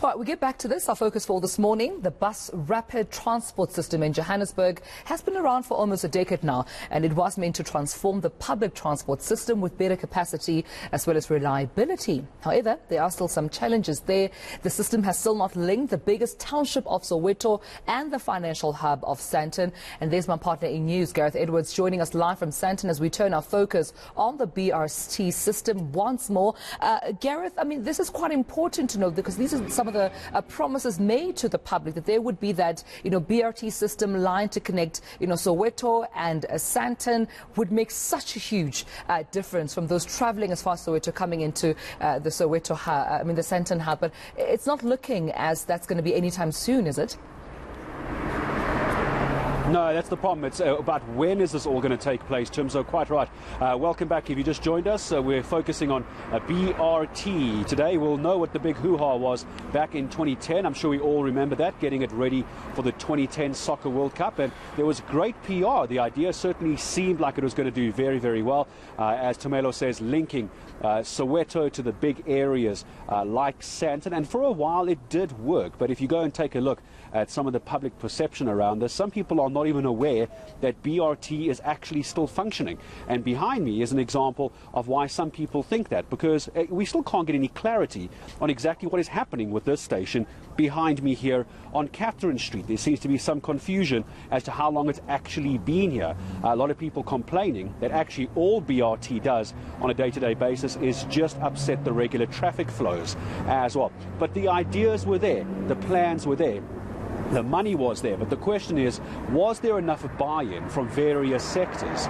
All right, we get back to this. Our focus for this morning, the bus rapid transport system in Johannesburg has been around for almost a decade now, and it was meant to transform the public transport system with better capacity as well as reliability. However, there are still some challenges there. The system has still not linked the biggest township of Soweto and the financial hub of Sandton. And there's my partner in news, Gareth Edwards, joining us live from Sandton as we turn our focus on the BRT system once more. Gareth, I mean, this is quite important to know because these are some of the promises made to the public, that there would be that, BRT system line to connect, Soweto and Sandton would make such a huge difference from those traveling as far as Soweto coming into the Soweto hub, the Sandton hub. But it's not looking as that's going to be anytime soon, is it? No, that's the problem. It's about when is this all going to take place, Tim? So quite right. Welcome back. If you just joined us, we're focusing on BRT. Today we'll know what the big hoo-ha was back in 2010. I'm sure we all remember that, getting it ready for the 2010 Soccer World Cup. And there was great PR. The idea certainly seemed like it was going to do very, very well. As Tomelo says, linking Soweto to the big areas like Sandton. And for a while it did work. But if you go and take a look at some of the public perception around this, some people are not even aware that BRT is actually still functioning. And behind me is an example of why some people think that, because we still can't get any clarity on exactly what is happening with this station behind me here on Catherine Street. There seems to be some confusion as to how long it's actually been here. A lot of people complaining that actually all BRT does on a day-to-day basis is just upset the regular traffic flows as well. But the ideas were there, the plans were there. The money was there, but the question is, was there enough buy-in from various sectors?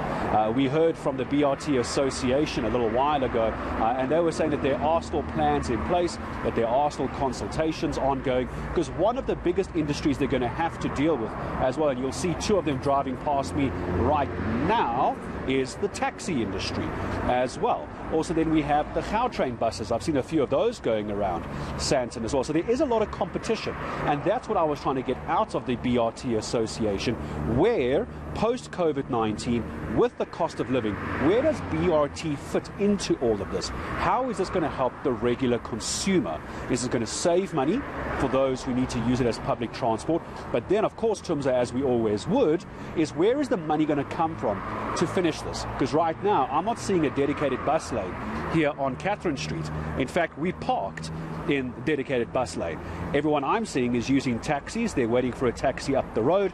We heard from the BRT Association a little while ago, and they were saying that there are still plans in place, that there are still consultations ongoing, because one of the biggest industries they're going to have to deal with as well, and you'll see two of them driving past me right now, is the taxi industry as well. Also then we have the Gautrain buses. I've seen a few of those going around Sandton as well. So there is a lot of competition, and that's what I was trying to get out of the BRT Association, where post-COVID-19, with the cost of living, where does BRT fit into all of this? How is this going to help the regular consumer? Is it going to save money for those who need to use it as public transport? But then, of course, Tumza, as we always would, is where is the money going to come from to finish this? Because right now, I'm not seeing a dedicated bus lane here on Catherine Street. In fact, we parked in the dedicated bus lane. Everyone I'm seeing is using taxis. They're waiting for a taxi up the road.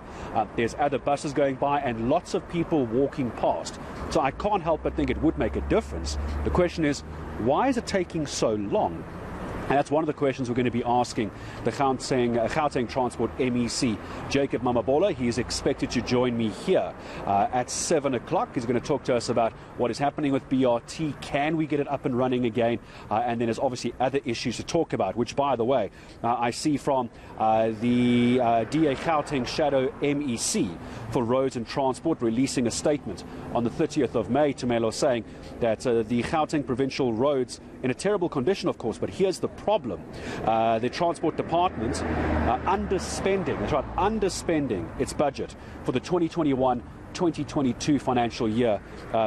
There's other buses going by and lots of people walking past. So I can't help but think it would make a difference. The question is, why is it taking so long? And that's one of the questions we're going to be asking the Gauteng Transport MEC, Jacob Mamabola. He is expected to join me here at 7 o'clock. He's going to talk to us about what is happening with BRT. Can we get it up and running again? And then there's obviously other issues to talk about, which, by the way, I see from the DA Gauteng Shadow MEC for Roads and Transport releasing a statement on the 30th of May, Tomelo, saying that the Gauteng provincial roads in a terrible condition, of course, but here's the problem. The Transport Department underspending, that's right, underspending its budget for the 2021-2022 financial year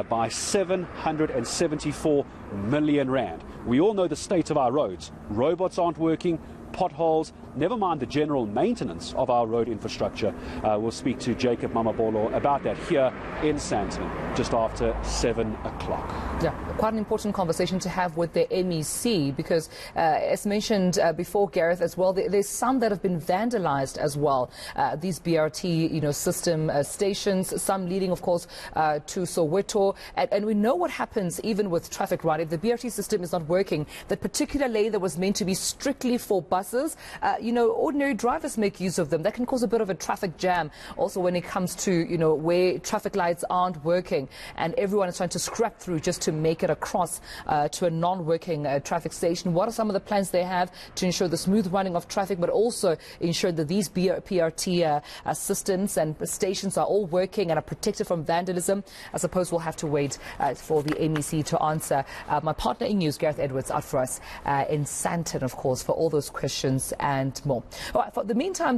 by 774 million rand. We all know the state of our roads. Robots aren't working, potholes, never mind the general maintenance of our road infrastructure. We'll speak to Jacob Mamabolo about that here in Sandton just after 7 o'clock. Yeah, quite an important conversation to have with the MEC because, as mentioned before, Gareth, as well, there's some that have been vandalized as well. These BRT, system stations, some leading, of course, to Soweto. And we know what happens even with traffic, right? If the BRT system is not working, that particular lane that was meant to be strictly for buses, ordinary drivers make use of them. That can cause a bit of a traffic jam. Also, when it comes to, where traffic lights aren't working and everyone is trying to scrap through just to make it across to a non-working traffic station. What are some of the plans they have to ensure the smooth running of traffic, but also ensure that these BRT systems and stations are all working and are protected from vandalism? I suppose we'll have to wait for the MEC to answer. My partner in news, Gareth Edwards, out for us in Sandton, of course, for all those questions and more. All right, for the meantime,